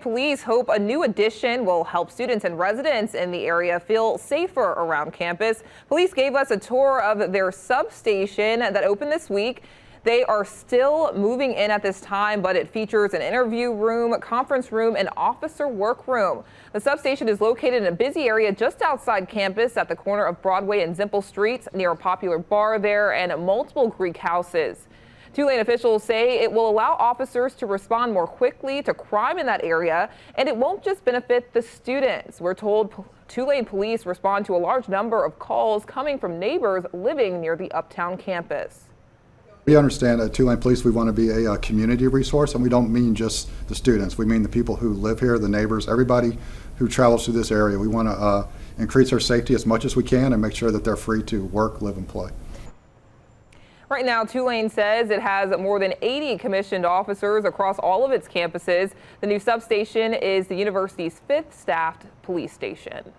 Police hope a new addition will help students and residents in the area feel safer around campus. Police gave us a tour of their substation that opened this week. They are still moving in at this time, but it features an interview room, conference room, and officer workroom. The substation is located in a busy area just outside campus at the corner of Broadway and Zimple Streets, near a popular bar there and multiple Greek houses. Tulane officials say it will allow officers to respond more quickly to crime in that area, and it won't just benefit the students. We're told Tulane police respond to a large number of calls coming from neighbors living near the Uptown campus. We understand at Tulane Police we want to be a community resource, and we don't mean just the students. We mean the people who live here, the neighbors, everybody who travels through this area. We want to increase their safety as much as we can and make sure that they're free to work, live, and play. Right now, Tulane says it has more than 80 commissioned officers across all of its campuses. The new substation is the university's 5th staffed police station.